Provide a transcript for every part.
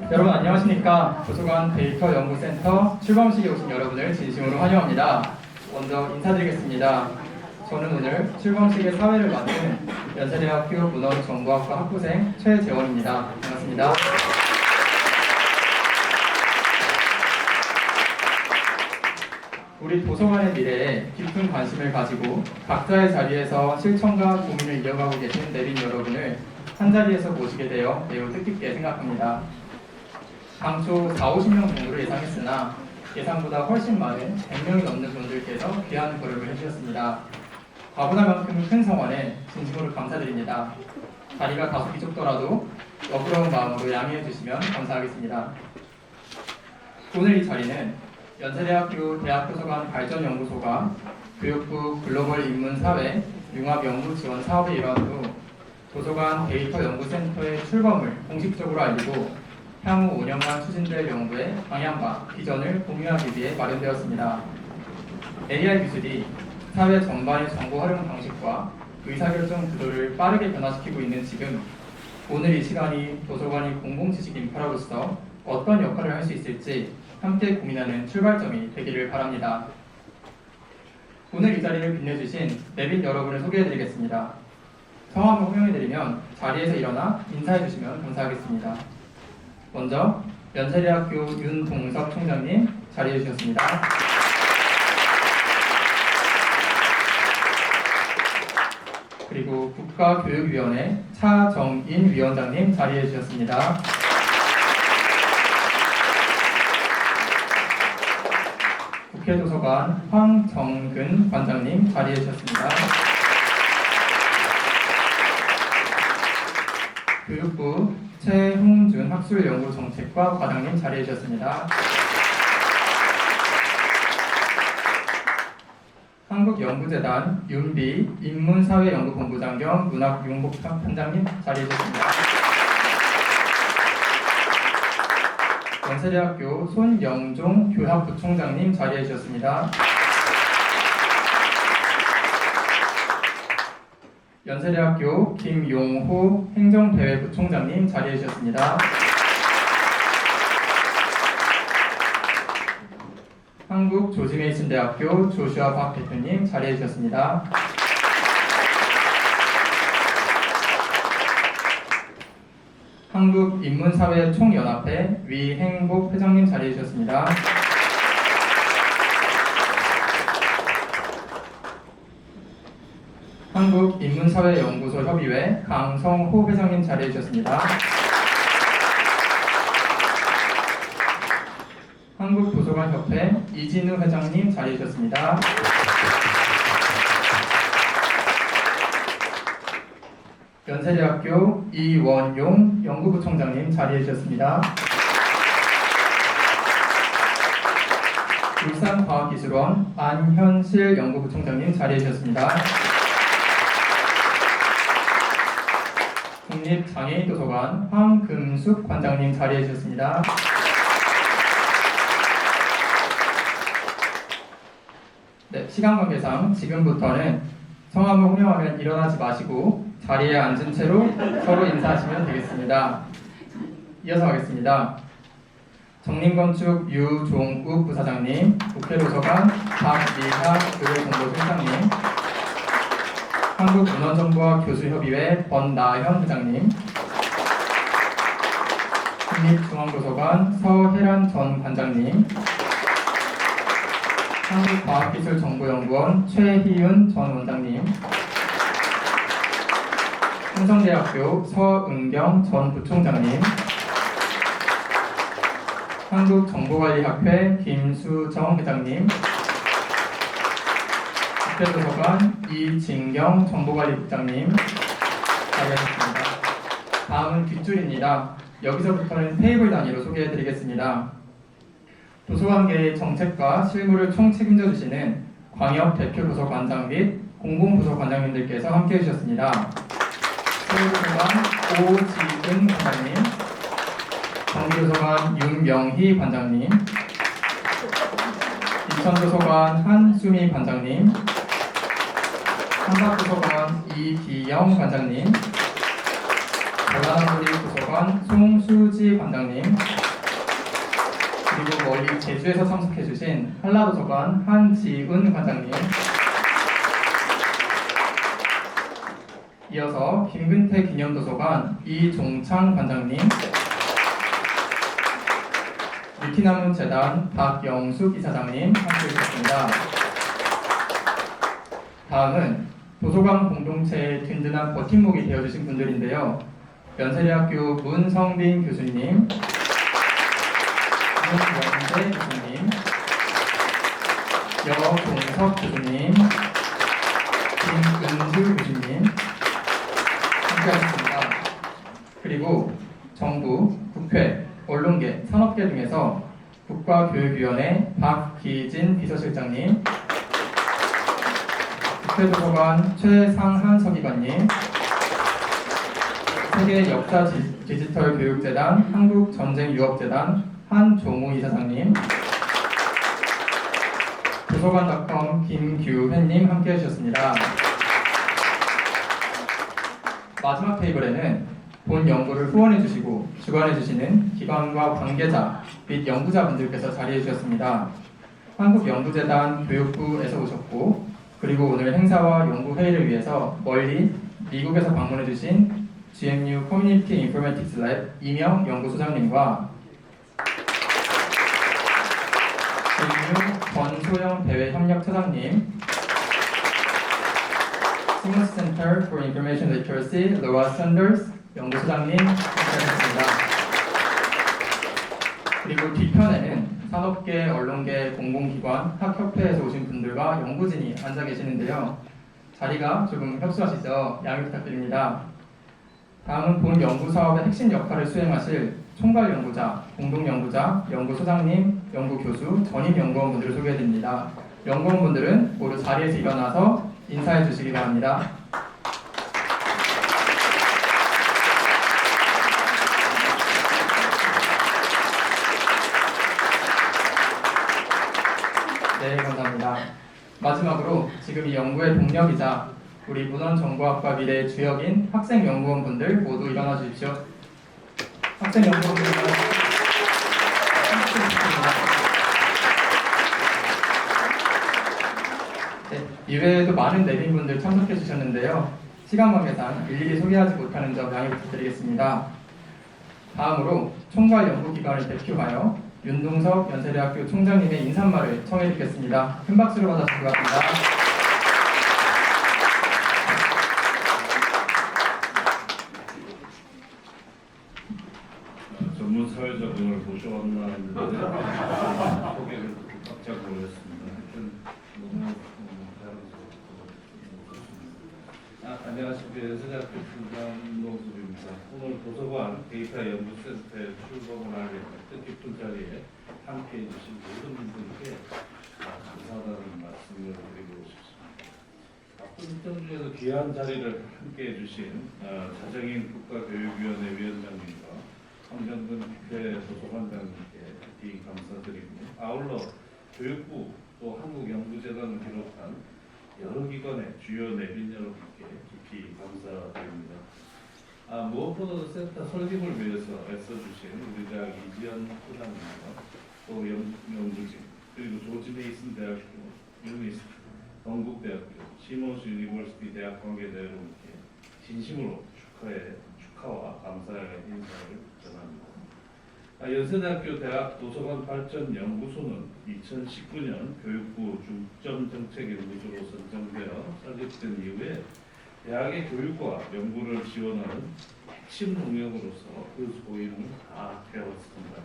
여러분 안녕하십니까. 도서관 데이터 연구센터 출범식에 오신 여러분을 진심으로 환영합니다. 먼저 인사드리겠습니다. 저는 오늘 출범식의 사회를 맡은 연세대학교 문헌정보학과 학부생 최재원입니다. 반갑습니다. 우리 도서관의 미래에 깊은 관심을 가지고 각자의 자리에서 실천과 고민을 이어가고 계신 내빈 여러분을 한자리에서 모시게 되어 매우 뜻깊게 생각합니다. 당초 40-50명 정도를 예상했으나 예상보다 훨씬 많은 100명이 넘는 분들께서 귀한 거력을 해주셨습니다. 과분할 만큼 큰 성원에 진심으로 감사드립니다. 자리가 다소 비좁더라도 너그러운 마음으로 양해해 주시면 감사하겠습니다. 오늘 이 자리는 연세대학교 대학도서관 발전연구소가 교육부 글로벌 인문사회 융합연구지원 사업의 일환으로 도서관 데이터 연구센터의 출범을 공식적으로 알리고 향후 5년간 추진될 연구의 방향과 비전을 공유하기 위해 마련되었습니다. AI 기술이 사회 전반의 정보 활용 방식과 의사결정 구조를 빠르게 변화시키고 있는 지금, 오늘 이 시간이 도서관이 공공지식 인프라로서 어떤 역할을 할 수 있을지 함께 고민하는 출발점이 되기를 바랍니다. 오늘 이 자리를 빛내주신 내빈 여러분을 소개해드리겠습니다. 성함을 호명해드리면 자리에서 일어나 인사해주시면 감사하겠습니다. 먼저 연세대학교 윤동섭 총장님 자리해주셨습니다. 그리고 국가교육위원회 차정인 위원장님 자리해주셨습니다. 국회도서관 황정근 관장님 자리해주셨습니다. 교육부 최홍준 학술연구정책과 과장님 자리해주셨습니다. 한국연구재단 윤비 인문사회연구본부장 겸 문학융복편장님 자리해주셨습니다. 연세대학교 손영종 교학부총장님 자리해주셨습니다. 연세대학교 김용호 행정대외부총장님 자리해주셨습니다. 한국조지메이슨대학교 조슈아 박 대표님 자리해주셨습니다. 한국인문사회총연합회 위행복 회장님 자리해주셨습니다. 한국인문사회연구소 협의회 강성호 회장님 자리해주셨습니다. 한국도서관협회 이진우 회장님 자리해주셨습니다. 연세대학교 이원용 연구부총장님 자리해주셨습니다. 울산과학기술원 안현실 연구부총장님 자리해주셨습니다. 국립장애인도서관 황금숙 관장님 자리해주셨습니다. 네, 시간 관계상 지금부터는 성함을 호명하면 일어나지 마시고 자리에 앉은 채로 서로 인사하시면 되겠습니다. 이어서 가겠습니다. 정림건축 유종욱 부사장님, 국회도서관 박미하 교육정보실장님, 한국문헌정보학 교수협의회 권나현 회장님, 국립중앙도서관 서혜란 전 관장님, 한국과학기술정보연구원 최희윤 전 원장님, 한성대학교 서은경 전 부총장님, 한국정보관리학회 김수정 회장님, 국회도서관 이진경 정보관리국장님 자리하셨습니다. 다음은 뒷줄입니다. 여기서부터는 테이블 단위로 소개해드리겠습니다. 도서관계의 정책과 실무를 총 책임져 주시는 광역 대표도서관장 및 공공도서관장님들께서 함께해 주셨습니다. 서울도서관 오지은 관장님, 경기도서관 윤명희 관장님, 인천도서관 한수미 관장님, 한국도서관 이기영 관장님, 전라남도리 도서관 송수지 관장님, 그리고 멀리 제주에서 참석해주신 한라도서관 한지은 관장님, 이어서 김근태 기념도서관 이종창 관장님, 느티나무 재단 박영숙 이사장님 함께해 주셨습니다. 다음은 도서관 공동체의 든든한 버팀목이 되어주신 분들인데요. 연세대학교 문성빈 교수님, 문영재 교수님, 여동석 교수님, 김은주 교수님 함께하셨습니다. 그리고 정부, 국회, 언론계, 산업계 등에서 국가교육위원회 박기진 비서실장님, 국회도서관 최상한 서기관님, 세계역사 디지털 교육재단 한국전쟁유업재단 한종우 이사장님, 도서관닷컴 김규회님 함께 해주셨습니다. 마지막 테이블에는 본 연구를 후원해주시고 주관해주시는 기관과 관계자 및 연구자분들께서 자리해주셨습니다. 한국연구재단 교육부에서 오셨고, 그리고 오늘 행사와 연구회의를 위해서 멀리 미국에서 방문해주신 GMU 커뮤니티 인포메틱스 랩 이명 연구소장님과 GMU 권소영 대외협력처장님, Simmons Center for Information Literacy 로아 샌더스 연구소장님 함께하셨습니다. 그리고 뒤편에는 산업계, 언론계, 공공기관, 학협회에서 오신 분들과 연구진이 앉아 계시는데요. 자리가 조금 협소하시죠? 양해 부탁드립니다. 다음은 본 연구사업의 핵심 역할을 수행하실 총괄연구자, 공동연구자, 연구소장님, 연구교수, 전임연구원분들을 소개해드립니다. 연구원분들은 모두 자리에서 일어나서 인사해 주시기 바랍니다. 네, 감사합니다. 마지막으로 지금 이 연구의 동력이자 우리 문헌정보학과 미래의 주역인 학생연구원분들 모두 일어나 주십시오. 학생연구원분들 네, 이외에도 많은 내빈분들 참석해 주셨는데요. 시간 관계상 일일이 소개하지 못하는 점 양해 부탁드리겠습니다. 다음으로 총괄 연구기관을 대표하여 윤동석 연세대학교 총장님의 인사말을 청해 듣겠습니다. 큰 박수로 받아주시기 바랍니다. 전문 사회자분을 모셔왔나 했는데 소개를 깜짝 놀랐습니다. 하여튼 너무 자랑스럽고 안녕하십니까. 연세대학교 총장 윤동석입니다. 오늘 도서관 데이터 연구센터에 출범을 하게 뜻깊은 자리에 함께해 주신 모든 분들께 감사하다는 말씀을 드리고 싶습니다. 바쁜 일정 중에서 귀한 자리를 함께해 주신 자정인 국가교육위원회 위원장님과 황정근 국회 도서관장님께 특히 감사드리고, 아울러 교육부 또 한국연구재단을 비롯한 여러 기관의 주요 내빈 여러분께 깊이 감사드립니다. 무엇보다도 센터 설립을 위해서 애써주신 우리 대학 이지연 소장님과 또 연구진, 그리고 조지 메이슨 대학교, 유니스트, 동국대학교, 시몬스 유니버시티 대학 관계자 여러분께 진심으로 축하와 감사의 인사를 전합니다. 연세대학교 대학 도서관 발전 연구소는 2019년 교육부 중점 정책 연구소로 선정되어 설립된 이후에 대학의 교육과 연구를 지원하는 핵심 동력으로서 그 소임을 다 해왔습니다.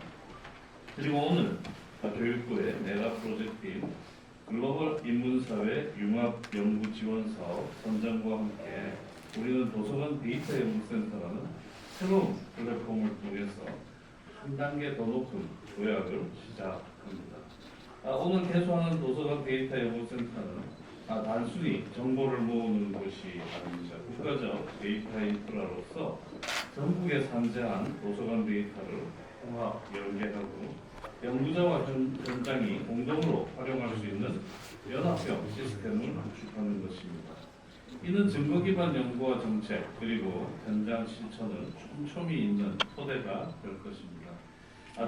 그리고 오늘 교육부의 메가 프로젝트인 글로벌 인문사회 융합연구지원사업 선정과 함께 우리는 도서관 데이터 연구센터라는 새로운 플랫폼을 통해서 한 단계 더 높은 도약을 시작합니다. 오늘 개소하는 도서관 데이터 연구센터는 단순히 정보를 모으는 곳이 아닙니다. 국가적 데이터 인프라로서 전국에 산재한 도서관 데이터를 통합, 연계하고 연구자와 현장이 공동으로 활용할 수 있는 연합형 시스템을 구축하는 것입니다. 이는 증거 기반 연구와 정책 그리고 현장 실천을 촘촘히 있는 토대가 될 것입니다.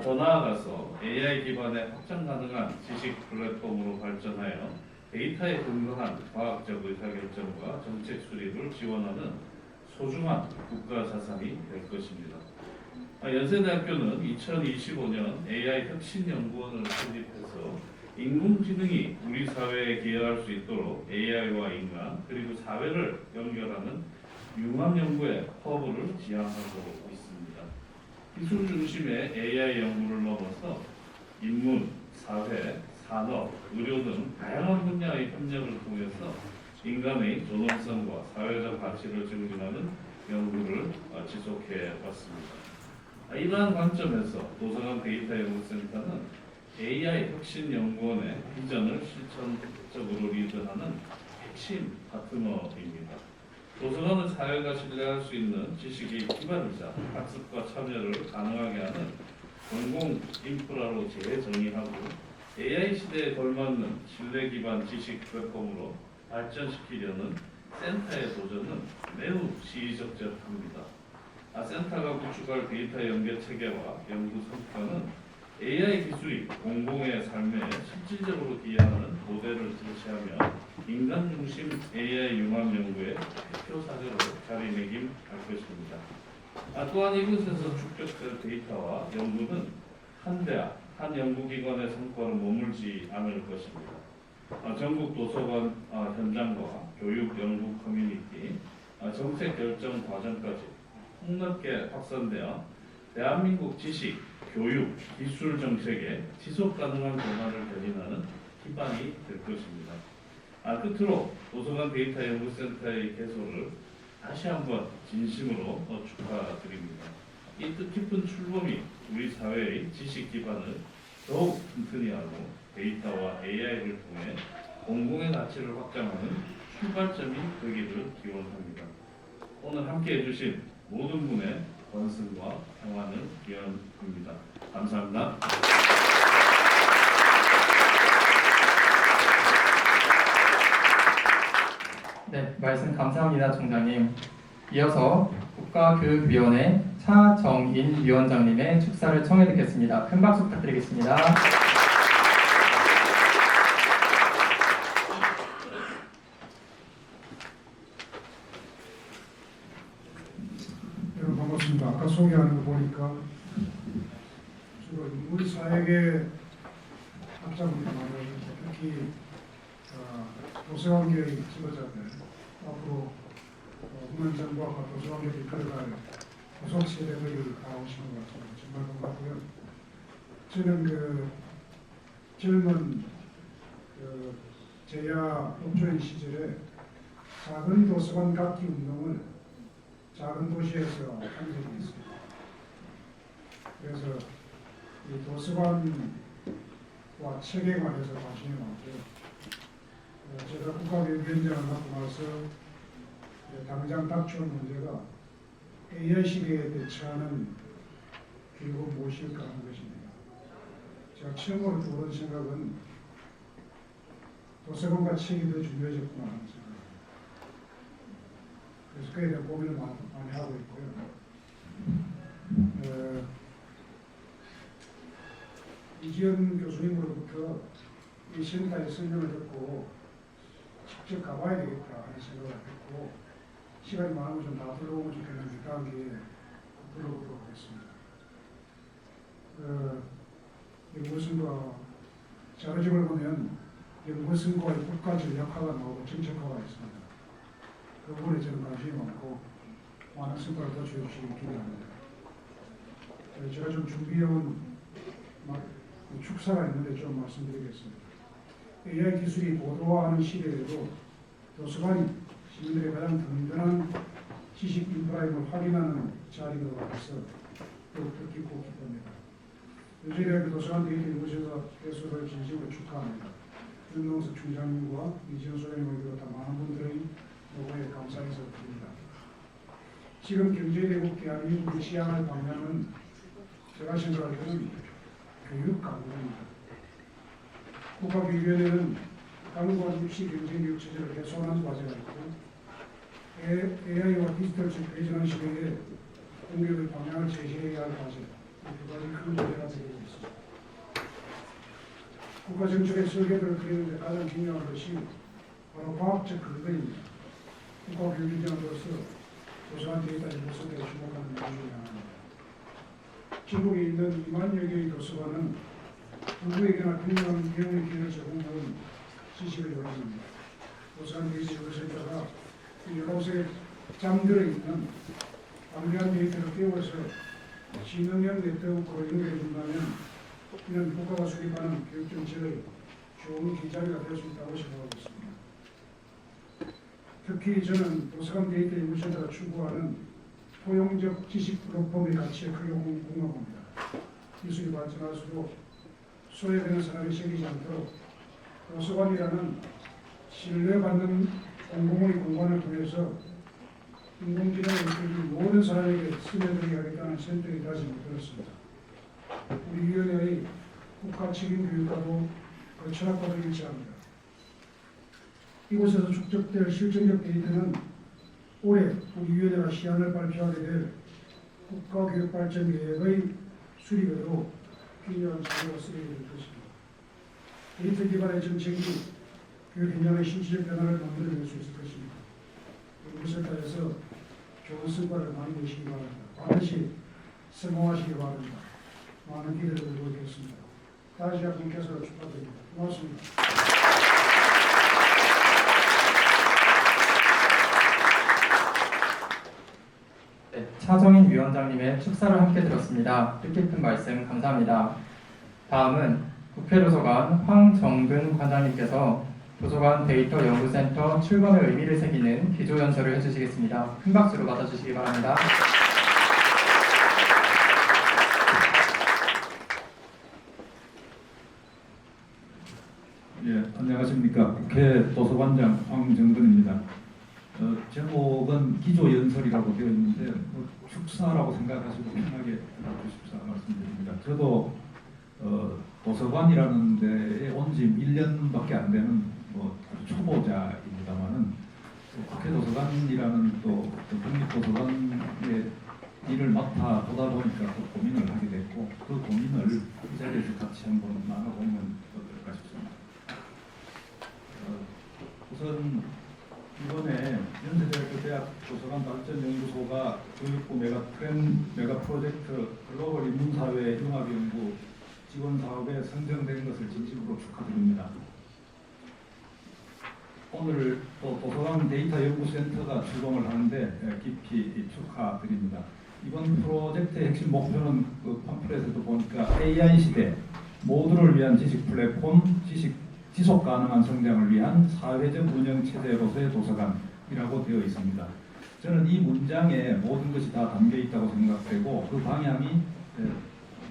더 나아가서 AI 기반의 확장 가능한 지식 플랫폼으로 발전하여 데이터에 근거한 과학적 의사결정과 정책 수립을 지원하는 소중한 국가 자산이 될 것입니다. 연세대학교는 2025년 AI 혁신연구원을 설립해서 인공지능이 우리 사회에 기여할 수 있도록 AI와 인간 그리고 사회를 연결하는 융합 연구의 허브를 지향하고 있습니다. 기술 중심의 AI 연구를 넘어서 인문, 사회, 산업, 의료 등 다양한 분야의 협력을 통해서 인간의 존엄성과 사회적 가치를 증진하는 연구를 지속해 왔습니다. 이러한 관점에서 도서관 데이터 연구센터는 AI 혁신연구원의 비전을 실천적으로 리드하는 핵심 파트너입니다. 도서관은 사회가 신뢰할 수 있는 지식의 기반이자 학습과 참여를 가능하게 하는 공공 인프라로 재정의하고 AI 시대에 걸맞는 신뢰 기반 지식 플랫폼으로 발전시키려는 센터의 도전은 매우 시의적절합니다. 센터가 구축할 데이터 연계 체계와 연구 성과는 AI 기술이 공공의 삶에 실질적으로 기여하는 모델을 제시하며 인간 중심 AI 융합 연구의 대표 사례로 자리매김할 것입니다. 또한 이곳에서 축적될 데이터와 연구는 한 대학, 한 연구기관의 성과로 머물지 않을 것입니다. 전국 도서관 현장과 교육 연구 커뮤니티, 정책 결정 과정까지 폭넓게 확산되어 대한민국 지식, 교육, 기술 정책의 지속 가능한 변화를 견인하는 기반이 될 것입니다. 끝으로 도서관 데이터 연구센터의 개소를 다시 한번 진심으로 축하드립니다. 이 뜻깊은 출범이 우리 사회의 지식 기반을 더욱 튼튼히 하고 데이터와 AI를 통해 공공의 가치를 확장하는 출발점이 되기를 기원합니다. 오늘 함께 해주신 모든 분의 건승과 평안을 기원합니다. 감사합니다. 네, 말씀 감사합니다, 총장님. 이어서 국가교육위원회 차정인 위원장님의 축사를 청해 듣겠습니다. 큰 박수 부탁드리겠습니다. 여러분 반갑습니다. 아까 소개하는 거 보니까 주로 우리 사회계 학자분들 많아요. 특히 도서관계의 지도자들 앞으로 후면정부와 도서관계를 이끌어갈 후속 세대들이 나오시는 것 같습니다. 정말 반갑고요. 저는 젊은 제야 업조인 시절에 작은 도서관 갖기 운동을 작은 도시에서 한 적이 있습니다. 그래서 이 도서관과 책에 관해서 관심이 많고요. 제가 국가교육위원장을 맡고 나서 당장 닥쳐온 문제가 AI 시대에 대처하는 교육은 무엇일까 하는 것입니다. 제가 처음으로 들어온 생각은 도서관과 책이 더 중요해졌구나 하는 생각입니다. 그래서 그에 대한 고민을 많이 하고 있고요. 이지연 교수님으로부터 이 센터의 설명을 듣고 직접 가봐야 되겠다 하는 생각을 했고, 시간이 많으면 좀 다 불러오면 좋겠는데 다음 기회에 불러보도록 하겠습니다. 연구선과 자료집을 보면 연구선과의 국가 전략화가 나오고 정책화가 있습니다. 그 부분에 저는 관심이 많고 많은 성과를 더 주시기 기대합니다. 제가 좀 준비해온 축사가 있는데 좀 말씀드리겠습니다. AI 기술이 고도화하는 시대에도 도서관이 시민들의 가장 든든한 지식 인프라임을 확인하는 자리로 와서 더욱 뜻깊고 기쁩니다. 연세대학교 도서관 데이터 연구센터 개소를 진심으로 축하합니다. 윤동석 총장님과 이지연 소장님을 비롯한 많은 분들의 노고에 감사해서 드립니다. 지금 경제대국 대한민국이 시향할 방향은 제가 생각할 때는 교육 강국입니다. 국가교육위원회는 강과 입시 경쟁교육 체제를 개선하는 과제가 있고 AI와 디지털 배전한 시대에 공격의 방향을 제시해야 할 과제, 두 가지 큰 문제가 되고 있습니다. 국가 정책의 설계도를 그리는데 가장 중요한 것이 바로 과학적 근거입니다. 국가 교육기관으로서 조사한 데이터를 분석에 주목하는 내용 중에 하나입니다. 전국에 있는 2만여 개의 도서관은 누구에게나 평등한 비용의 기회를 제공하는 지식을 요구합니다. 도서관 데이터 연구센터가 19세 잠들어 있는 방대한 데이터를 깨워서 지능형 네트워크로 연결해 준다면 이는 국가가 수립하는 교육 정책의 좋은 기자리가 될 수 있다고 생각하고 있습니다. 특히 저는 도서관 데이터 연구센터가 추구하는 포용적 지식 플랫폼의 가치에 크게 공감합니다. 기술이 발전할수록 소외되는 사람이 생기지 않도록 도서관이라는 신뢰받는 공공의 공간을 통해서 인공지능을 이끌기 모든 사람에게 스며들게 하겠다는 센터의 다짐을 들었습니다. 우리 위원회의 국가 책임 교육과도 그 철학과도 일치합니다. 이곳에서 축적될 실증적 데이터는 올해 우리 위원회가 시안을 발표하게 될 국가교육발전 계획의 수립에도 필요한 자료가 쓰이게 될 것입니다. 데이터 기반의 정책이 교육 현장의 실질적 변화를 만들어낼 수 있을 것입니다. 연구센터에서 좋은 성과를 많이 내시기 바랍니다. 반드시 성공하시기 바랍니다. 많은 기대를 들고 있겠습니다. 다시 한번 분께서 축하드립니다. 고맙습니다. 네, 차정인 위원장님의 축사를 함께 들었습니다. 뜻깊은 말씀 감사합니다. 다음은 국회도서관 황정근 관장님께서 도서관 데이터 연구센터 출범의 의미를 새기는 기조연설을 해주시겠습니다. 큰 박수로 맞아주시기 바랍니다. 예, 안녕하십니까. 국회 도서관장 황정근입니다. 제목은 기조연설이라고 되어 있는데 축사라고 생각하시고 편하게 들어주십사 말씀드립니다. 저도 도서관이라는 데에 온 지 1년밖에 안 되는 아주 초보자입니다만은 국회 도서관이라는 또 국립도서관의 일을 맡아 보다 보니까 또 고민을 하게 됐고 그 고민을 이 자리에서 같이 한번 나눠보면 어떨까 싶습니다. 우선 이번에 연세대학교 대학 도서관 발전연구소가 교육부 메가 프로젝트 글로벌 인문사회 융합연구 지원 사업에 선정된 것을 진심으로 축하드립니다. 오늘 또 도서관 데이터 연구센터가 출범을 하는데 깊이 축하드립니다. 이번 프로젝트의 핵심 목표는 그 팜플렛에도 보니까 AI 시대 모두를 위한 지식 플랫폼, 지속 가능한 성장을 위한 사회적 운영 체제로서의 도서관이라고 되어 있습니다. 저는 이 문장에 모든 것이 다 담겨 있다고 생각되고 그 방향이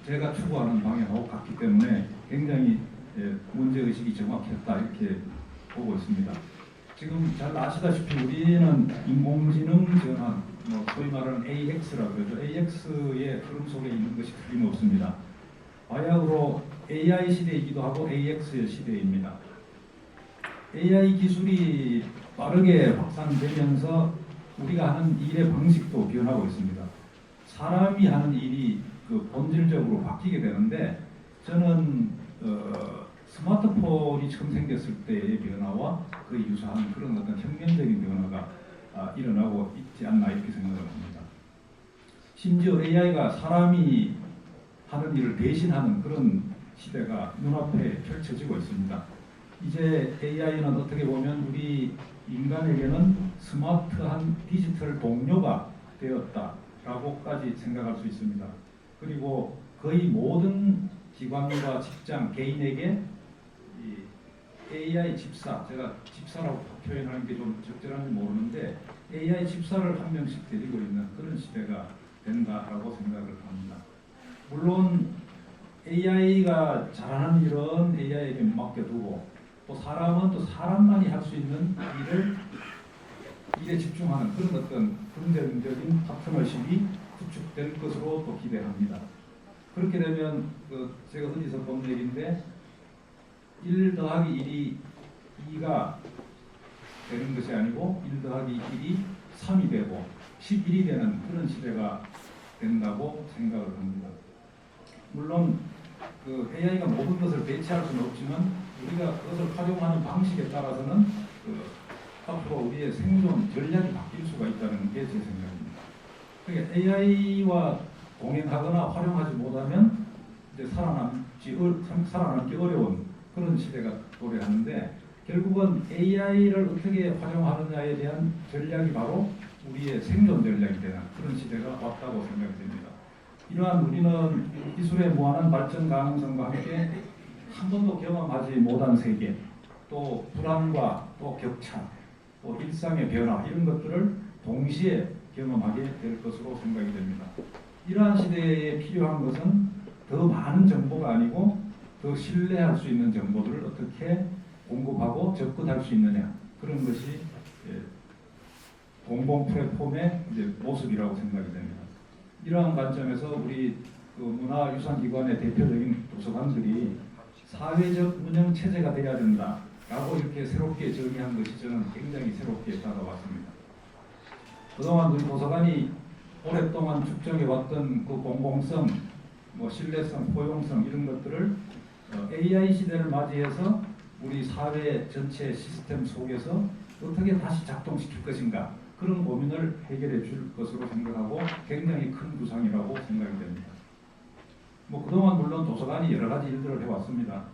제가 추구하는 방향하고 같기 때문에 굉장히 문제의식이 정확했다 이렇게 보고 있습니다. 지금 잘 아시다시피 우리는 인공지능 전환, 소위 말하는 AX라고 그러죠. AX의 흐름 속에 있는 것이 틀림없습니다. 바야흐로 AI 시대이기도 하고 AX의 시대입니다. AI 기술이 빠르게 확산되면서 우리가 하는 일의 방식도 변하고 있습니다. 사람이 하는 일이 본질적으로 바뀌게 되는데 저는 스마트폰이 처음 생겼을 때의 변화와 거의 유사한 그런 어떤 혁명적인 변화가 일어나고 있지 않나 이렇게 생각을 합니다. 심지어 AI가 사람이 하는 일을 대신하는 그런 시대가 눈앞에 펼쳐지고 있습니다. 이제 AI는 어떻게 보면 우리 인간에게는 스마트한 디지털 동료가 되었다라고까지 생각할 수 있습니다. 그리고 거의 모든 기관과 직장, 개인에게 이 AI 집사, 제가 집사라고 표현하는 게 좀 적절한지 모르는데 AI 집사를 한 명씩 데리고 있는 그런 시대가 된다라고 생각을 합니다. 물론 AI가 잘하는 일은 AI에게 맡겨두고 또 사람은 또 사람만이 할 수 있는 일에 집중하는 그런 어떤 긍정적인 파트너십이 구축될 것으로 또 기대합니다. 그렇게 되면 제가 어디서 본 얘기인데 1 더하기 1이 2가 되는 것이 아니고 1 더하기 1이 3이 되고 11이 되는 그런 시대가 된다고 생각을 합니다. 물론 그 AI가 모든 것을 대체할 수는 없지만 우리가 그것을 활용하는 방식에 따라서는 앞으로 우리의 생존 전략이 바뀔 수가 있다는 게 제 생각입니다. 그러니까 AI와 동행하거나 활용하지 못하면 이제 살아남기 어려운 그런 시대가 도래하는데 결국은 AI를 어떻게 활용하느냐에 대한 전략이 바로 우리의 생존 전략이 되는 그런 시대가 왔다고 생각이 됩니다. 이러한 우리는 기술의 무한한 발전 가능성과 함께 한 번도 경험하지 못한 세계, 또 불안과 또 격차, 또 일상의 변화 이런 것들을 동시에 경험하게 될 것으로 생각이 됩니다. 이러한 시대에 필요한 것은 더 많은 정보가 아니고 더 신뢰할 수 있는 정보들을 어떻게 공급하고 접근할 수 있느냐 그런 것이 공공 플랫폼의 이제 모습이라고 생각이 됩니다. 이러한 관점에서 우리 그 문화유산기관의 대표적인 도서관들이 사회적 운영 체제가 되어야 된다라고 이렇게 새롭게 정의한 것이 저는 굉장히 새롭게 다가왔습니다. 그동안 우리 도서관이 오랫동안 축적해 왔던 그 공공성, 뭐 신뢰성, 포용성 이런 것들을 AI 시대를 맞이해서 우리 사회 전체 시스템 속에서 어떻게 다시 작동시킬 것인가 그런 고민을 해결해 줄 것으로 생각하고 굉장히 큰 구상이라고 생각이 됩니다. 뭐 그동안 물론 도서관이 여러 가지 일들을 해왔습니다.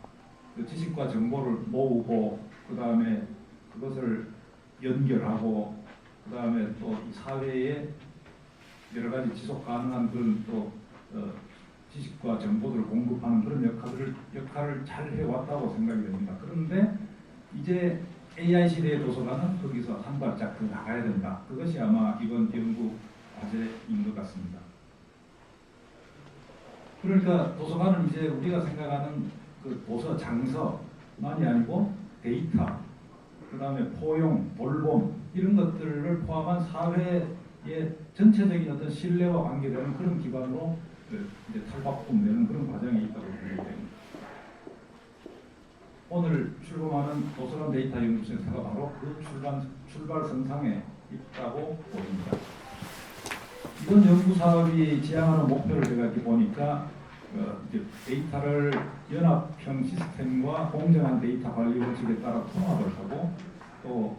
그 지식과 정보를 모으고 그 다음에 그것을 연결하고 그 다음에 또 이 사회에 여러 가지 지속 가능한 그런 또 지식과 정보들을 공급하는 그런 역할을 잘 해왔다고 생각이 됩니다. 그런데 이제 AI 시대의 도서관은 거기서 한 발짝 더 나가야 된다. 그것이 아마 이번 연구 과제인 것 같습니다. 그러니까 도서관은 이제 우리가 생각하는 그 도서 장서만이 아니고 데이터, 그 다음에 포용, 돌봄 이런 것들을 포함한 사회의 전체적인 어떤 신뢰와 관계되는 그런 기반으로 이제 탈바꿈되는 그런 과정이 있다고 생각이 됩니다. 오늘 출범하는 도서관 데이터 연구센터가 바로 그 출발선상에 있다고 보입니다. 이번 연구 사업이 지향하는 목표를 제가 이렇게 보니까 이제 데이터를 연합형 시스템과 공정한 데이터 관리 원칙에 따라 통합을 하고 또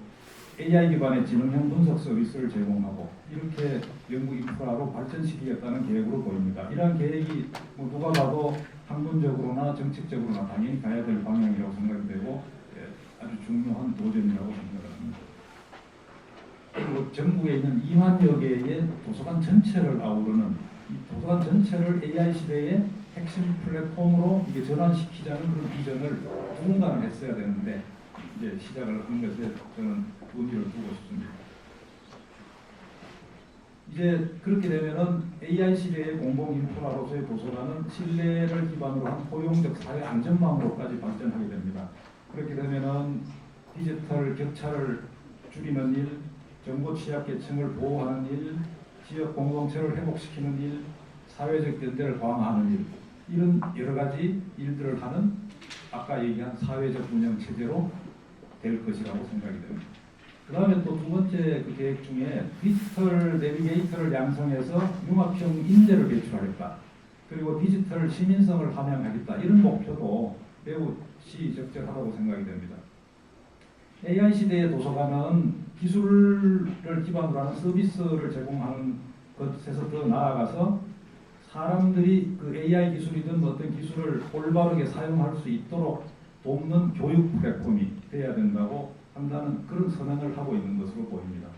AI 기반의 지능형 분석 서비스를 제공하고 이렇게 연구 인프라로 발전시키겠다는 계획으로 보입니다. 이러한 계획이 뭐 누가 봐도 학문적으로나 정책적으로나 당연히 가야 될 방향이라고 생각이 되고 아주 중요한 도전이라고 생각을 합니다. 그리고 전국에 있는 2만여 개의 도서관 전체를 아우르는 이 도서관 전체를 AI 시대의 핵심 플랫폼으로 이게 전환시키자는 그런 비전을 누군가는 했어야 되는데 이제 시작을 한 것에 저는 의미를 두고 싶습니다. 이제 그렇게 되면은 AI 시대의 공공 인프라로서의 도서관은 신뢰를 기반으로 한 포용적 사회 안전망으로까지 발전하게 됩니다. 그렇게 되면은 디지털 격차를 줄이는 일, 정보 취약계층을 보호하는 일, 지역 공동체를 회복시키는 일, 사회적 연대를 강화하는 일, 이런 여러 가지 일들을 하는 아까 얘기한 사회적 운영 체제로 될 것이라고 생각이 됩니다. 그 다음에 또 두 번째 그 계획 중에 디지털 내비게이터를 양성해서 융합형 인재를 배출하겠다. 그리고 디지털 시민성을 함양하겠다. 이런 목표도 매우 시적절하다고 생각이 됩니다. AI 시대의 도서관은 기술을 기반으로 하는 서비스를 제공하는 것에서 더 나아가서 사람들이 그 AI 기술이든 어떤 기술을 올바르게 사용할 수 있도록 돕는 교육 플랫폼이 되어야 된다고 한다는 그런 선언을 하고 있는 것으로 보입니다.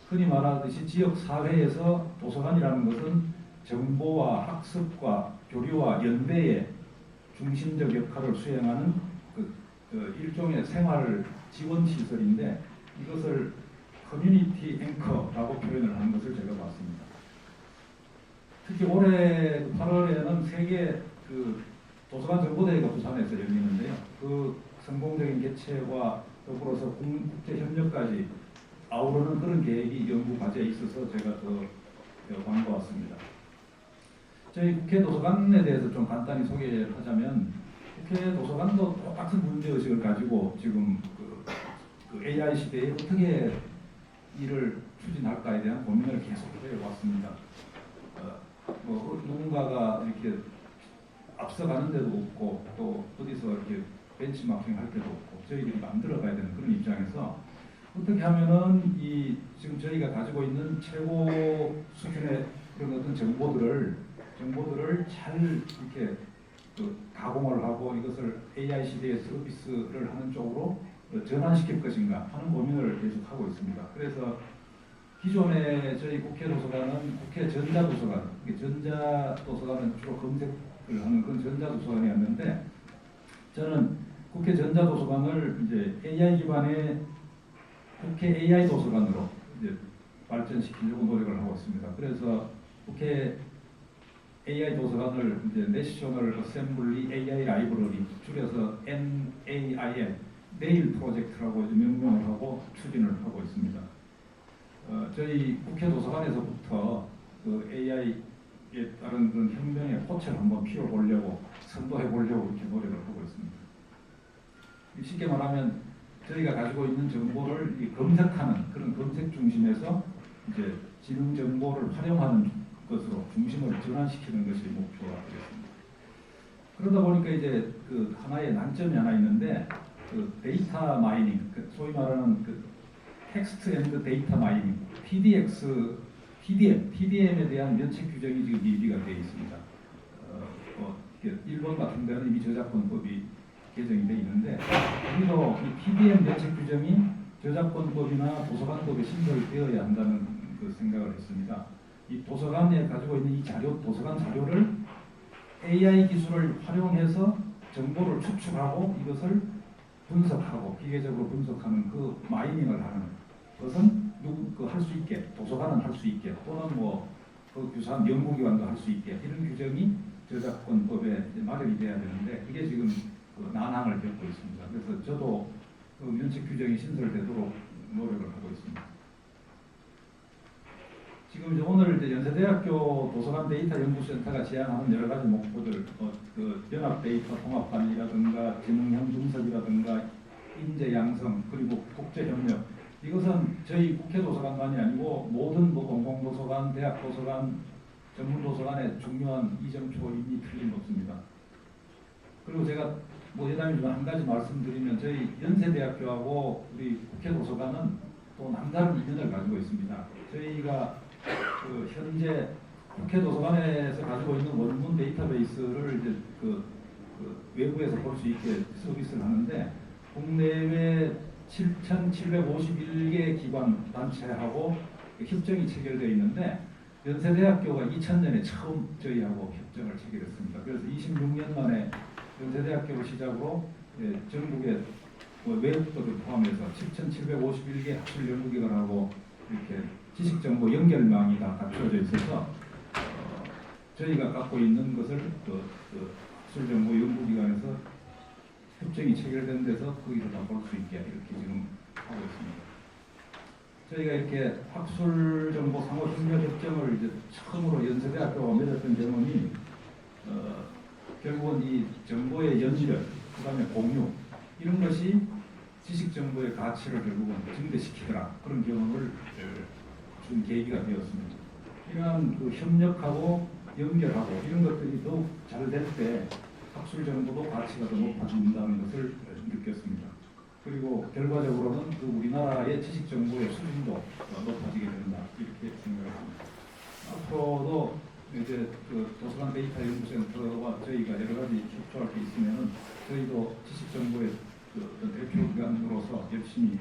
흔히 말하듯이 지역 사회에서 도서관이라는 것은 정보와 학습과 교류와 연대의 중심적 역할을 수행하는 그 일종의 생활 지원 시설인데 이것을 커뮤니티 앵커라고 표현을 하는 것을 제가 봤습니다. 특히 올해 8월에는 세계 그 도서관 정보대회가 부산에서 열리는데요. 그 성공적인 개최와 더불어서 국제 협력까지 아우르는 그런 계획이 연구 과제에 있어서 제가 더 반가웠습니다. 저희 국회 도서관에 대해서 좀 간단히 소개를 하자면 국회 도서관도 똑같은 문제의식을 가지고 지금 그 AI 시대에 어떻게 일을 추진할까에 대한 고민을 계속 해왔습니다. 뭐 누군가가 이렇게 앞서가는 데도 없고 또 어디서 이렇게 벤치마킹 할 때도 없고 저희들이 만들어가야 되는 그런 입장에서 어떻게 하면은 이 지금 저희가 가지고 있는 최고 수준의 그런 어떤 정보들을 잘 이렇게 가공을 하고 이것을 AI 시대의 서비스를 하는 쪽으로 전환시킬 것인가 하는 고민을 계속 하고 있습니다. 그래서 기존에 저희 국회 도서관은 국회 전자도서관, 전자도서관은 주로 검색을 하는 그런 전자도서관이었는데 저는 국회 전자도서관을 이제 AI 기반의 국회 AI 도서관으로 이제 발전시키려고 노력을 하고 있습니다. 그래서 국회 AI 도서관을 이제 내셔널 어셈블리 AI 라이브러리 줄여서 NAIL 내일 프로젝트라고 이제 명명을 하고 추진을 하고 있습니다. 저희 국회 도서관에서부터 그 AI에 따른 그런 혁명의 꽃을 한번 피워보려고 선도해 보려고 이렇게 노력을 하고 있습니다. 쉽게 말하면 저희가 가지고 있는 정보를 검색하는 그런 검색 중심에서 이제 지능 정보를 활용하는 것으로 중심을 전환시키는 것이 목표가 되겠습니다. 그러다 보니까 이제 그 하나의 난점이 하나 있는데 그 데이터 마이닝, 소위 말하는 그 텍스트 앤드 데이터 마이닝, TDM에 대한 면책 규정이 지금 미비가 되어 있습니다. 일본 같은 데는 이미 저작권법이 개정이 되어 있는데 우리도 이 TDM 면책 규정이 저작권법이나 도서관법에 신설되어야 한다는 그 생각을 했습니다. 이 도서관에 가지고 있는 이 자료, 도서관 자료를 AI 기술을 활용해서 정보를 추출하고 이것을 분석하고 기계적으로 분석하는 그 마이닝을 하는 것은 할 수 있게 도서관은 할 수 있게 또는 그 유사한 연구기관도 할 수 있게 이런 규정이 저작권법에 마련이 돼야 되는데 이게 지금 그 난항을 겪고 있습니다. 그래서 저도 그 면책 규정이 신설되도록 노력을 하고 있습니다. 지금 이제 오늘 이제 연세대학교 도서관 데이터 연구센터가 제안하는 여러 가지 목표들, 그 연합 데이터 통합 관리라든가 지능형 분석이라든가 인재 양성 그리고 국제 협력 이것은 저희 국회 도서관만이 아니고 모든 공공도서관, 대학 도서관, 전문 도서관의 중요한 이점초 이미 틀림없습니다. 그리고 제가 여담이지만 한 가지 말씀드리면 저희 연세대학교하고 우리 국회 도서관은 또 남다른 인연을 가지고 있습니다. 저희가 그 현재 국회 도서관에서 가지고 있는 원문 데이터베이스를 이제 그 외부에서 볼 수 있게 서비스를 하는데 국내외 7,751개 기관 단체하고 협정이 체결되어 있는데 연세대학교가 2000년에 처음 저희하고 협정을 체결했습니다. 그래서 26년 만에 연세대학교를 시작으로 전국의 외국도를 포함해서 7,751개 학술 연구기관하고 이렇게 지식정보 연결망이 다 갖춰져 있어서 저희가 갖고 있는 것을 학술정보 연구기관에서 협정이 체결된 데서 거기서 다 볼 수 있게 이렇게 지금 하고 있습니다. 저희가 이렇게 학술정보 상호협력협정을 이제 처음으로 연세대학교가 맺었던 경험이 결국은 이 정보의 연결, 그다음에 공유 이런 것이 지식정보의 가치를 결국은 증대시키더라 그런 경험을 준 계기가 되었습니다. 이러한 그 협력하고 연결하고 이런 것들이 더욱 잘 될 때 학술 정보도 가치가 더 높아진다는 것을 느꼈습니다. 그리고 결과적으로는 그 우리나라의 지식 정보의 수준도 높아지게 된다 이렇게 생각합니다. 앞으로도 이제 그 도서관 데이터 연구센터와 저희가 여러 가지 협조할 게 있으면은 저희도 지식 정보의 어떤 대표 기관으로서 열심히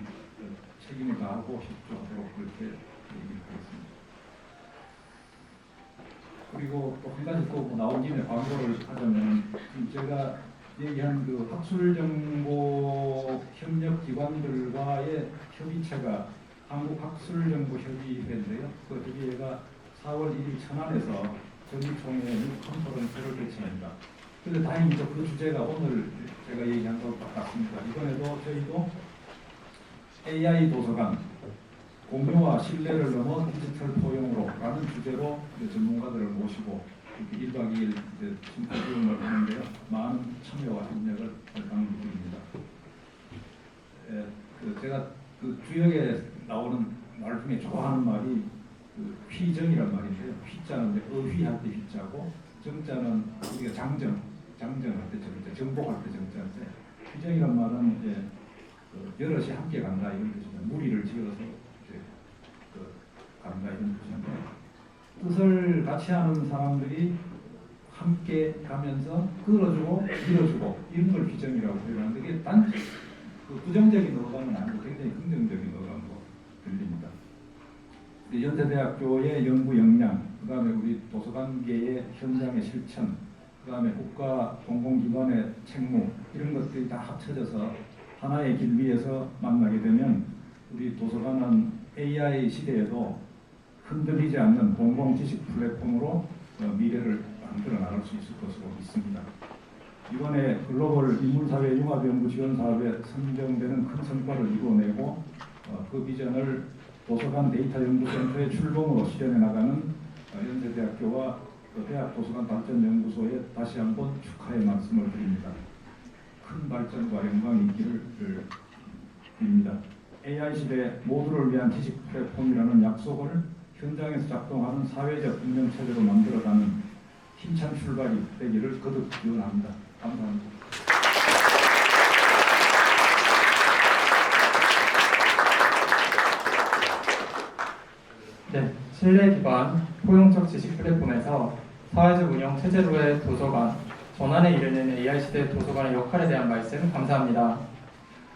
책임을 다하고 협조하도록 그렇게 얘기를 하겠습니다. 그리고 또 한 가지 또 나온 김에 광고를 하자면 제가 얘기한 그 학술정보 협력 기관들과의 협의체가 한국학술정보협의회인데요. 그 협의회가 4월 1일 천안에서 전기총회 컨퍼런스를 개최합니다. 그런데 다행히 그 주제가 오늘 제가 얘기한 것과 같습니다. 이번에도 저희도 AI 도서관 공유와 신뢰를 넘어 디지털 포용으로 라는 주제로 전문가들을 모시고 이렇게 1박 2일 심포지움을 하는데요. 많은 참여와 협력을 강조드립니다. 제가 그 주역에 나오는 말 중에 좋아하는 말이 그 휘정이란 말인데요. 휘자는 이제 어휘할 때 휘자고 정자는 우리가 장정할 때 정자, 정복할 때 정자인데 휘정이란 말은 이제 그 여럿이 함께 간다 이런 뜻입니다. 무리를 지어서 이제 그 간다 이런 뜻인데 뜻을 같이 하는 사람들이 함께 가면서 끌어주고 밀어주고 이런 걸 휘정이라고 표현하는데 이게 단지 그 부정적인 어감은 아니고 굉장히 긍정적인 어감으로 들립니다. 연세대학교의 연구 역량, 그 다음에 우리 도서관계의 현장의 실천, 그 다음에 국가 공공기관의 책무 이런 것들이 다 합쳐져서 하나의 길 위에서 만나게 되면 우리 도서관은 AI 시대에도 흔들리지 않는 공공지식 플랫폼으로 미래를 만들어 나갈 수 있을 것으로 믿습니다. 이번에 글로벌 인문사회 융합연구 지원 사업에 선정되는 큰 성과를 이루어내고 그 비전을 도서관 데이터 연구센터의 출범으로 실현해 나가는 연세대학교와 대학 도서관 발전 연구소에 다시 한번 축하의 말씀을 드립니다. 큰 발전과 영광이 있기를 빕니다. AI 시대 모두를 위한 지식 플랫폼이라는 약속을 현장에서 작동하는 사회적 운영 체제로 만들어가는 힘찬 출발이 되기를 거듭 기원합니다. 감사합니다. 네, 신뢰 기반 포용적 지식 플랫폼에서 사회적 운영 체제로의 도서관, 전환에 이르는 AI 시대 도서관의 역할에 대한 말씀 감사합니다.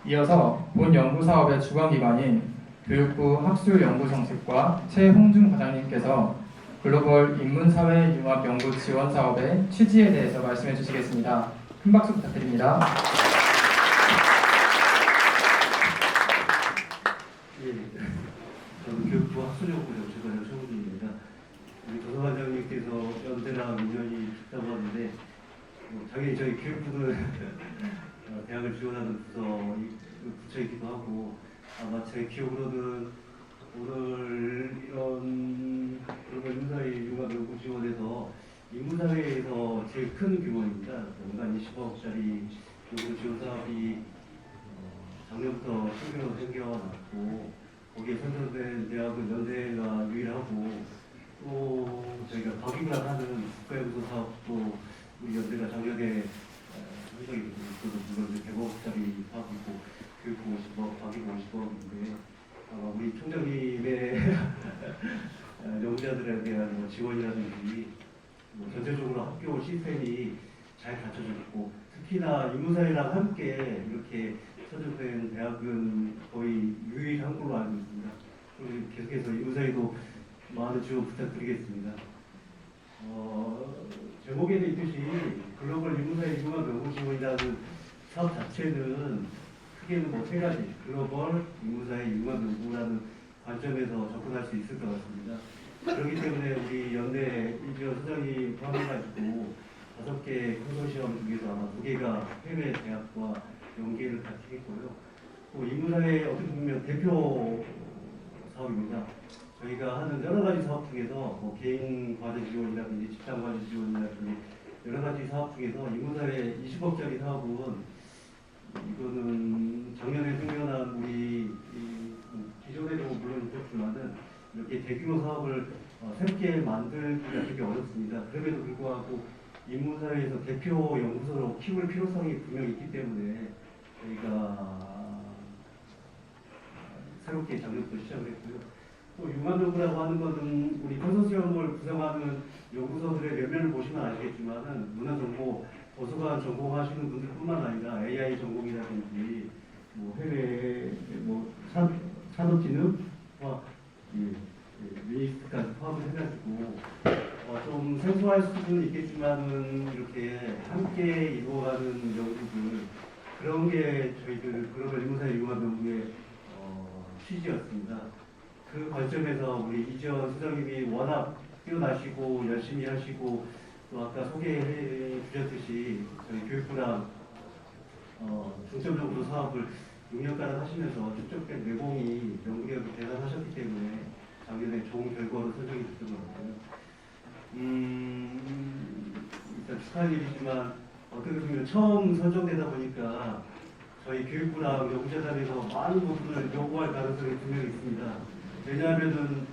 이어서 본 연구 사업의 주관 기관인 교육부 학술연구정책과 최홍준 과장님께서 글로벌 인문사회 융합 연구 지원 사업의 취지에 대해서 말씀해 주시겠습니다. 큰 박수 부탁드립니다. 저는 교육부 학술연구정책관의 최홍준입니다. 우리 도서관장님께서 연대랑 인연이 깊다고 하는데 당연히 저희 교육부는 대학을 지원하는 부처이기도 하고 아마 제 기억으로는 오늘 이런 글로벌 인문사회 융합연구 지원에서 인문사회에서 제일 큰 규모입니다. 연간 20억짜리 연구 지원 사업이 작년부터 신규로 생겨났고 거기에 선정된 대학은 연대가 유일하고 또 저희가 박이문학 하는 국가연구소 사업도 우리 연대가 작년에 선정이 됐고 물론 100억짜리 사업이고 교육부 50억, 박이부 50억인데 아마 우리 총장님의 연구자들에 대한 지원이라든지 전체적으로 학교 시스템이 잘 갖춰져 있고 특히나 인문사회랑 함께 이렇게 선정된 대학은 거의 유일한 걸로 알고 있습니다. 그리고 계속해서 인문사회도 많은 지원 부탁드리겠습니다. 제목에도 있듯이 글로벌 인문사회 융합연구지원이라는 사업 자체는 크게는 세 가지 글로벌 인문사회 융합연구라는 관점에서 접근할 수 있을 것 같습니다. 그렇기 때문에 우리 연대 이지원 소장이 포함해가지고 5개 컨소시엄 중에서 아마 2개가 해외 대학과 연계를 갖추겠고요. 또 인문사회 어떻게 보면 대표 사업입니다. 저희가 하는 여러 가지 사업 중에서 개인 과제 지원이라든지 직장 과제 지원이라든지 여러 가지 사업 중에서 인문사회 20억짜리 사업은 이거는 작년에 생겨난 우리 기존에도 물론 있었지만은 이렇게 대규모 사업을 새롭게 만들기가 되게 어렵습니다. 그럼에도 불구하고 인문사회에서 대표 연구소로 키울 필요성이 분명히 있기 때문에 저희가 새롭게 작년부터 시작을 했고요. 또 융합연구라고 하는 것은 우리 컨소시엄을 구성하는 연구소들의 면면을 보시면 아시겠지만은 문화정보, 도서관 전공하시는 분들뿐만 아니라 AI 전공이라든지 해외 산업진흥과 메이스까지 포함을 해가지고 좀 생소할 수는 있겠지만은 이렇게 함께 이루어가는 연구들 그런 게 저희들 글로벌 인문사회 융합연구의 취지였습니다. 그 관점에서 우리 이지원 소장님이 워낙 뛰어나시고 열심히 하시고 또 아까 소개해 주셨듯이 저희 교육부랑 중점적으로 사업을 6년간 하시면서 축적된 내공이 연구력이 대단하셨기 때문에 작년에 좋은 결과로 선정이 됐던 것 같아요. 일단 축하할 일이지만 어떻게 보면 처음 선정되다 보니까 저희 교육부랑 연구재단에서 많은 부분을 요구할 가능성이 분명히 있습니다. 왜냐하면은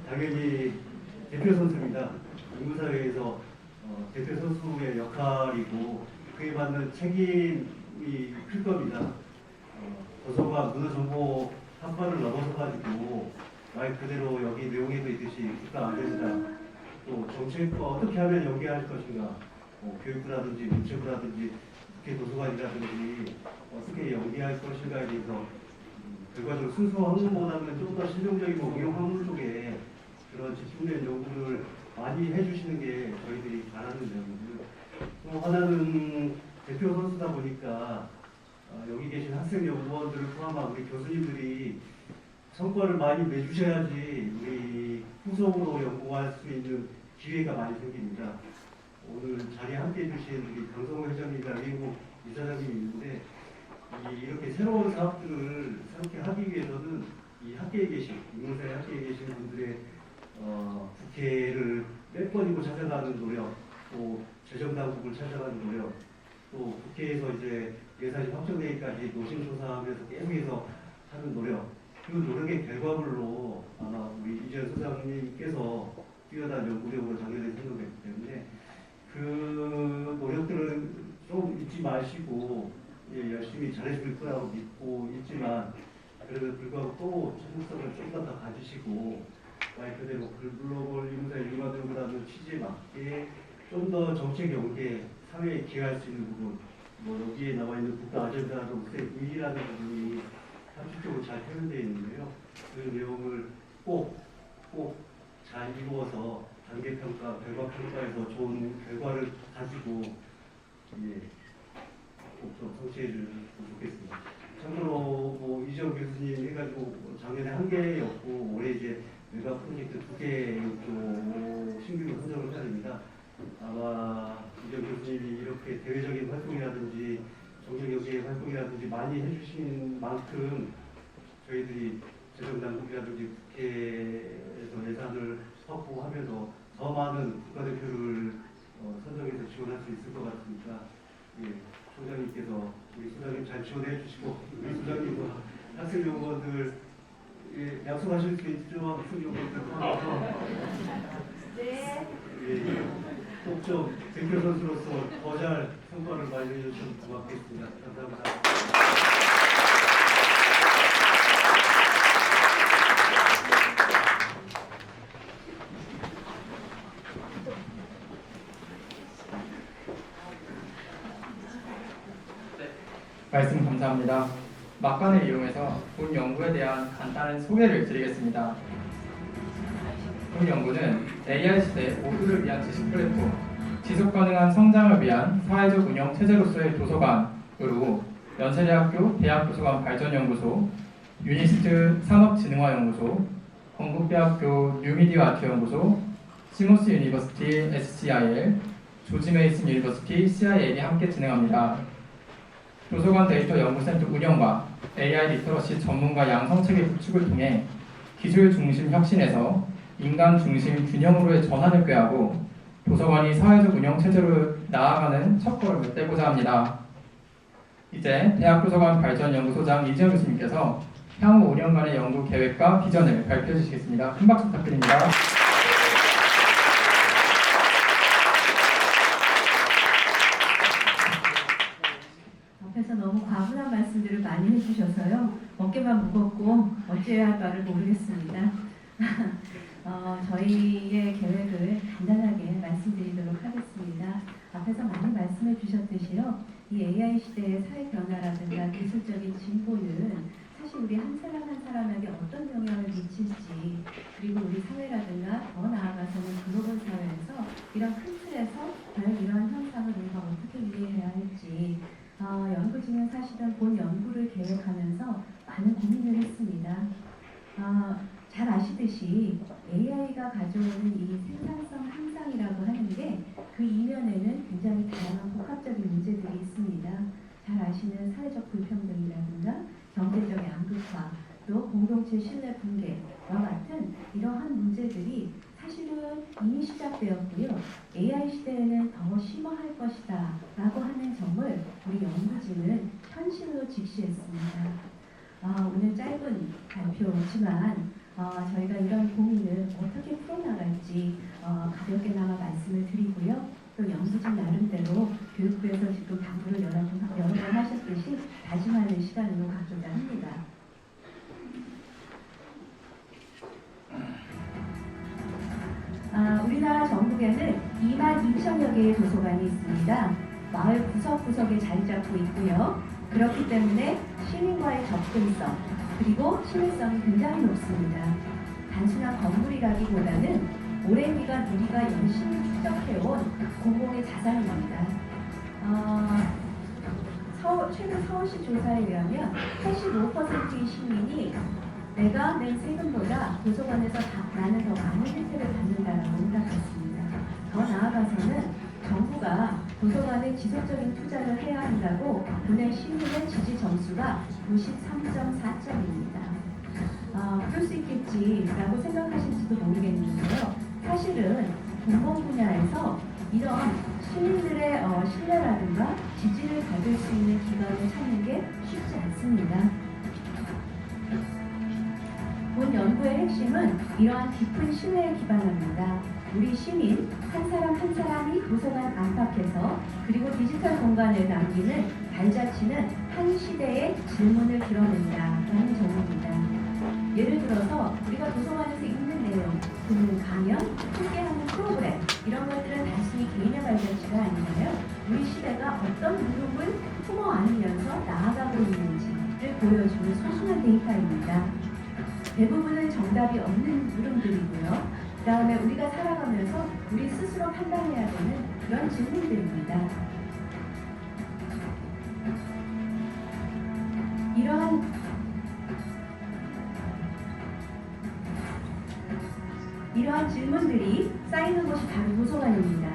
당연히 대표 선수입니다. 인구사회에서 대표 선수의 역할이고 그에 맞는 책임이 클 겁니다. 도서관 문화정보 한반을 넘어서 가지고 말 그대로 여기 내용에도 있듯이 국가 안전이다. 또 정책과 어떻게 하면 연계할 것인가, 교육부라든지 문체부라든지 국회 도서관이라든지 어떻게 연계할 것인가에 대해서 결과적으로 순수 학문보다는 좀 더 실용적인 응용 학문 쪽에 그런 집중된 연구를 많이 해주시는 게 저희들이 바라는 점이고요. 또 하나는 대표 선수다 보니까 여기 계신 학생 연구원들을 포함한 우리 교수님들이 성과를 많이 내주셔야지 우리 후속으로 연구할 수 있는 기회가 많이 생깁니다. 오늘 자리에 함께 해주신 우리 강성호 회장님이랑 이인국 이사장님이 있는데 이렇게 새로운 사업들을 새롭게 하기 위해서는 이 학계에 계신, 인문사회 학계에 계신 분들의 국회를 몇 번이고 찾아가는 노력, 또 재정당국을 찾아가는 노력, 또 국회에서 이제 예산이 확정되기까지 노심초사하면서 계속해서 하는 노력, 그 노력의 결과물로 아마 우리 이재현 소장님께서 뛰어난 연구력으로 작년에 생각했기 때문에 그 노력들은 좀 잊지 마시고 열심히 잘해줄 거라고 믿고 있지만 그래도 불구하고 또 전문성을 좀 더 가지시고 말 그대로 글로벌 인문사회 융합연구라는 취지에 맞게 좀 더 정책 연계, 사회에 기여할 수 있는 부분, 뭐 여기에 나와 있는 국가 아젠다로 의의라는 부분이 상식적으로 잘 표현되어 있는데요. 그 내용을 꼭 잘 이루어서 단계평가, 결과평가에서 좋은 결과를 가지고 꼭 좀 성취해 주셨으면 좋겠습니다. 참고로 뭐 이재용 교수님 해가지고 작년에 1개였고 올해 이제 외곽 프로젝트 2개 또 신규로 선정을 해야 됩니다. 아마 이재용 교수님이 이렇게 대외적인 활동이라든지 정책연계 활동이라든지 많이 해주신 만큼 저희들이 재정당국이라든지 국회에서 예산을 확보하면서 더 많은 국가대표를 선정해서 지원할 수 있을 것 같으니까 소장님께서 우리 소장님 잘 지원해 주시고 우리 소장님도 학생 연구원들 약속하실 수 있죠? 학생 연구원들 포함해서 꼭 좀 대표 선수로서 더 잘 성과를 많이 내주시면 고맙겠습니다. 감사합니다. 말씀 감사합니다. 막간을 이용해서 본 연구에 대한 간단한 소개를 드리겠습니다. 본 연구는 AI 시대 모두를 위한 지식 플랫폼, 지속 가능한 성장을 위한 사회적 운영 체제로서의 도서관으로 연세대학교 대학도서관 발전연구소, 유니스트 산업진흥화연구소, 건국대학교 뉴미디어 아트연구소, 시모스 유니버시티 SCIL, 조지 메이슨 유니버시티 CIL이 함께 진행합니다. 도서관 데이터 연구센터 운영과 AI 리터러시 전문가 양성체계 구축을 통해 기술 중심 혁신에서 인간 중심 균형으로의 전환을 꾀하고 도서관이 사회적 운영 체제로 나아가는 첫걸음을 떼고자 합니다. 이제 대학도서관 발전연구소장 이지영 교수님께서 향후 5년간의 연구 계획과 비전을 발표해 주시겠습니다. 큰 박수 부탁드립니다. 앞에서 너무 과분한 말씀들을 많이 해주셔서요. 어깨만 무겁고 어찌해야 할 바를 모르겠습니다. 저희의 계획을 간단하게 말씀드리도록 하겠습니다. 앞에서 많이 말씀해 주셨듯이요. 이 AI 시대의 사회 변화라든가 기술적인 진보는 사실 우리 한 사람 한 사람에게 어떤 영향을 미칠지, 그리고 우리 사회라든가 더 나아가서는 글로벌 사회에서 이런 큰 틀에서 과연 이러한 현상을 우리가 어떻게 이해해야 할지 연구진은 사실은 본 연구를 계획하면서 많은 고민을 했습니다. 잘 아시듯이 AI가 가져오는 이 생산성 향상이라고 하는 게 그 이면에는 굉장히 다양한 복합적인 문제들이 있습니다. 잘 아시는 사회적 불평등이라든가 경제적 양극화, 또 공동체 신뢰 붕괴와 같은 이러한 문제들이 사실은 이미 시작되었고요. AI 시대에는 더 심화할 것이다 라고 하는 점을 우리 연구진은 현실로 직시했습니다. 오늘 짧은 발표지만 저희가 이런 고민을 어떻게 풀어나갈지 가볍게나마 말씀을 드리고요. 또 연구진 나름대로 교육부에서 지금 당부를 여러 번 하셨듯이 다짐하는 시간으로 가고자 합니다. 우리나라 전국에는 22,000여 개의 도서관이 있습니다. 마을 구석구석에 자리 잡고 있고요. 그렇기 때문에 시민과의 접근성 그리고 신뢰성이 굉장히 높습니다. 단순한 건물이라기보다는 오랜 기간 우리가 열심히 축적해온 공공의 자산입니다. 최근 서울시 조사에 의하면 85%의 시민이 내가 낸 세금보다 도서관에서 나는 더 많은 혜택을 받는다라고 생각했습니다. 더 나아가서는 정부가 도서관에 지속적인 투자를 해야 한다고 보낸 시민의 지지 점수가 93.4점입니다. 그럴 수 있겠지라고 생각하실지도 모르겠는데요. 사실은 공공 분야에서 이런 시민들의 신뢰라든가 지지를 받을 수 있는 기관을 찾는 게 쉽지 않습니다. 본 연구의 핵심은 이러한 깊은 신뢰에 기반합니다. 우리 시민 한 사람 한 사람이 도서관 안팎에서 그리고 디지털 공간에 남기는 발자취는 한 시대의 질문을 드러낸다라는 점입니다. 예를 들어서 우리가 도서관에서 읽는 내용, 듣는 강연, 함께하는 프로그램 이런 것들은 단순히 개인의 발자취가 아니라요. 우리 시대가 어떤 무릎을 품어 안으면서 나아가고 있는지를 보여주는 소중한 데이터입니다. 대부분은 정답이 없는 물음들이고요. 그 다음에 우리가 살아가면서 우리 스스로 판단해야 되는 그런 질문들입니다. 이러한 질문들이 쌓이는 곳이 바로 도서관입니다.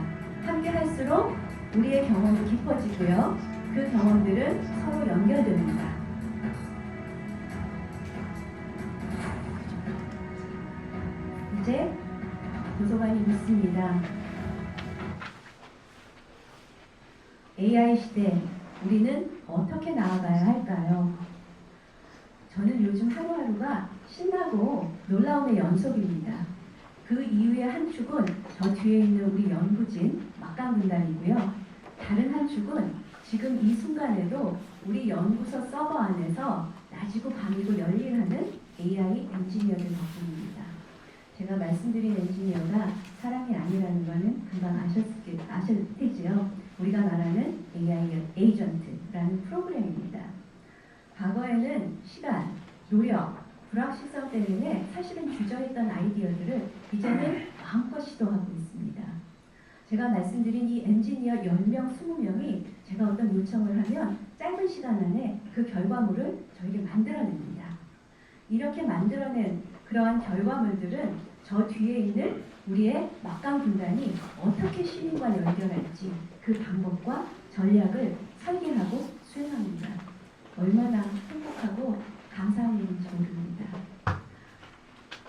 함께 할수록 우리의 경험도 깊어지고요. 그 경험들은 서로 연결됩니다. 이제 도서관이 묻습니다. AI 시대, 우리는 어떻게 나아가야 할까요? 저는 요즘 하루하루가 신나고 놀라움의 연속입니다. 그 이후의 한 축은 저 뒤에 있는 우리 연구진 막강군단이고요. 다른 한 축은 지금 이 순간에도 우리 연구소 서버 안에서 낮이고 밤이고 열일하는 AI 엔지니어들 덕분입니다. 제가 말씀드린 엔지니어가 사람이 아니라는 것은 금방 아실 테지요. 우리가 말하는 AI 에이전트라는 프로그램입니다. 과거에는 시간, 노력, 불확실성 때문에 사실은 주저했던 아이디어들을 이제는 마음껏 시도하고 있습니다. 제가 말씀드린 이 엔지니어 10명, 20명이 제가 어떤 요청을 하면 짧은 시간 안에 그 결과물을 저에게 만들어냅니다. 이렇게 만들어낸 그러한 결과물들은 저 뒤에 있는 우리의 막강 군단이 어떻게 시민과 연결할지 그 방법과 전략을 설계하고 수행합니다. 얼마나 행복하고 감사한 일인지 모릅니다.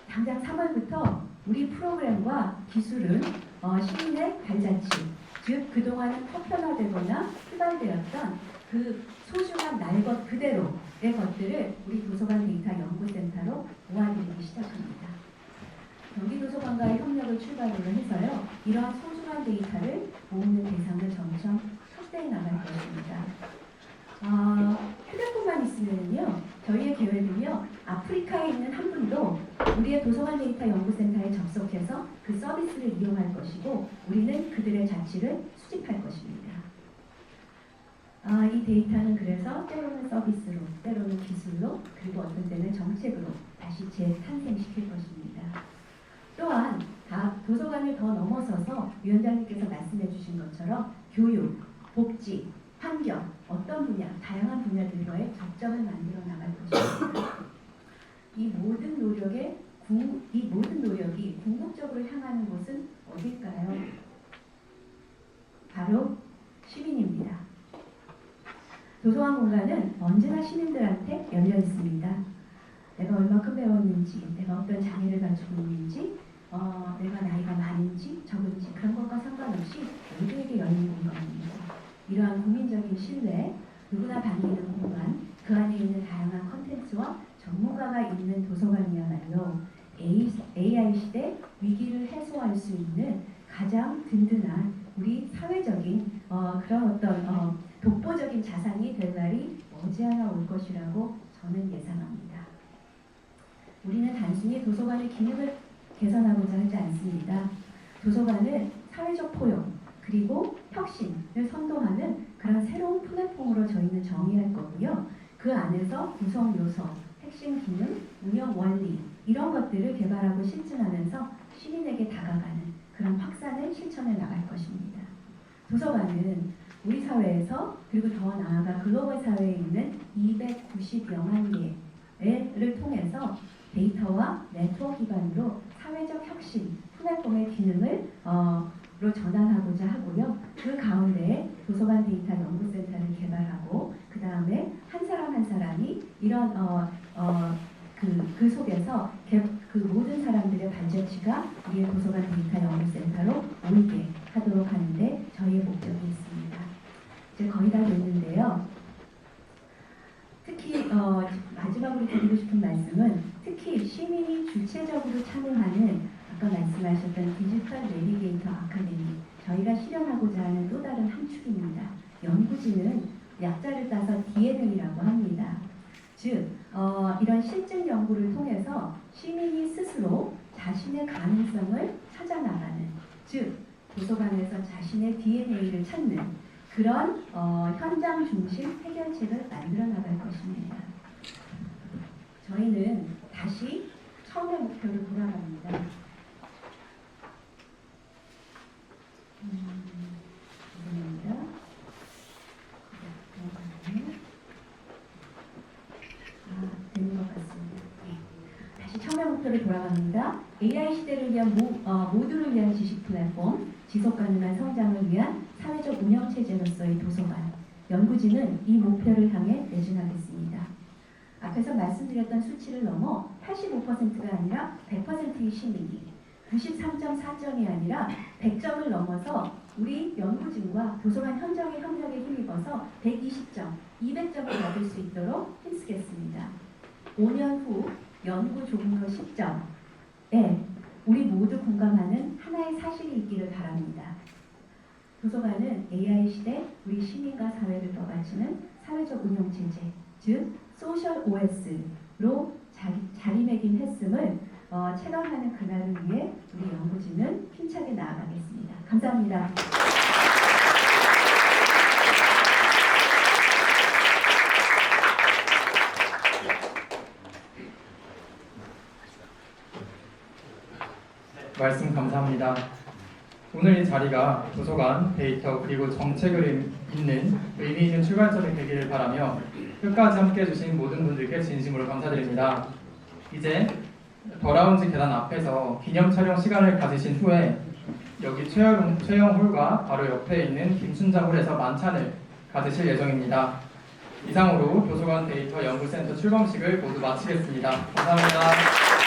당장 3월부터 우리 프로그램과 기술은 시민의 발자취, 즉 그동안은 터편화되거나 후발되었던 그 소중한 날 것 그대로의 것들을 우리 도서관 데이터 연구센터로 모아드리기 시작합니다. 경기도서관과의 협력을 출발으로 해서요. 이러한 소중한 데이터를 모으는 대상을 점점 확대해 나갈 것입니다. 휴대폰만 있으면요. 저희의 계획은요. 아프리카에 있는 한 분도 우리의 도서관 데이터 연구센터에 접속해서 그 서비스를 이용할 것이고 우리는 그들의 자취를 수집할 것입니다. 이 데이터는 그래서 때로는 서비스로, 때로는 기술로, 그리고 어떤 때는 정책으로 다시 재탄생시킬 것입니다. 또한 도서관을 더 넘어서서 위원장님께서 말씀해 주신 것처럼 교육, 복지, 환경, 어떤 분야, 다양한 분야들과의 접점을 만들어 나갈 것입니다. 이 모든 노력이 궁극적으로 향하는 곳은 어딜까요? 바로 시민입니다. 도서관 공간은 언제나 시민들한테 열려 있습니다. 내가 얼마큼 배웠는지, 내가 어떤 장애를 가지고 있는지, 내가 나이가 많은지 적은지 그런 것과 상관없이 모두에게 열린 공간입니다. 이러한 국민적인 신뢰, 누구나 다니는 공간, 그 안에 있는 다양한 컨텐츠와 전문가가 있는 도서관이야말로 AI 시대 위기를 해소할 수 있는 가장 든든한 우리 사회적인 그런 어떤 독보적인 자산이 될 날이 머지않아 올 것이라고 저는 예상합니다. 우리는 단순히 도서관의 기능을 개선하고자 하지 않습니다. 도서관은 사회적 포용 그리고 혁신을 선도하는 그런 새로운 플랫폼으로 저희는 정의할 거고요. 그 안에서 구성 요소, 핵심 기능, 운영 원리 이런 것들을 개발하고 실증하면서 시민에게 다가가는 그런 확산을 실천해 나갈 것입니다. 도서관은 우리 사회에서 그리고 더 나아가 글로벌 사회에 있는 290여만 개를 통해서 데이터와 네트워크 기반으로 사회적 혁신 플랫폼의 기능을 전환하고자 하고요. 그 가운데 도서관 데이터 연구센터를 개발하고 그 다음에 한 사람 한 사람이 이런 그 속에서 그 모든 사람들의 발자취가 우리의 도서관 데이터 연구센터로 모이게 하도록 하는데 저희의 목적이 있습니다. 이제 거의 다 됐는데요. 특히 마지막으로 드리고 싶은 말씀은 특히 시민이 주체적으로 참여하는 아까 말씀하셨던 디지털 내비게이터 아카데미 저희가 실현하고자 하는 또 다른 한 축입니다. 연구진은 약자를 따서 DNA라고 합니다. 즉 이런 실증 연구를 통해서 시민이 스스로 자신의 가능성을 찾아나가는 즉 도서관에서 자신의 DNA를 찾는 그런 현장 중심 해결책을 만들어 나갈 것입니다. 저희는 다시 처음의 목표로 돌아갑니다. 되는 것 같습니다. 다시 처음의 목표로 돌아갑니다. AI 시대를 위한 모두를 위한 지식 플랫폼, 지속 가능한 성장을 위한 사회적 운영 체제로서의 도서관, 연구진은 이 목표를 향해 매진하겠습니다. 앞에서 말씀드렸던 수치를 넘어 85%가 아니라 100%의 시민이 93.4점이 아니라 100점을 넘어서 우리 연구진과 도서관 현장의 협력에 힘입어서 120점, 200점을 얻을 수 있도록 힘쓰겠습니다. 5년 후 연구 조금 더 10점에 우리 모두 공감하는 하나의 사실이 있기를 바랍니다. 도서관은 AI 시대 우리 시민과 사회를 떠받치는 사회적 운영체제, 즉 소셜 OS로 자리매김했음을 체감하는 그날을 위해 우리 연구진은 힘차게 나아가겠습니다. 감사합니다. 말씀 감사합니다. 오늘 이 자리가 도서관, 데이터 그리고 정책을 잇는 의미 있는 출발점이 되기를 바라며 끝까지 함께해 주신 모든 분들께 진심으로 감사드립니다. 이제 더라운지 계단 앞에서 기념 촬영 시간을 가지신 후에 여기 최영 홀과 바로 옆에 있는 김춘자 홀에서 만찬을 가지실 예정입니다. 이상으로 도서관 데이터 연구센터 출범식을 모두 마치겠습니다. 감사합니다.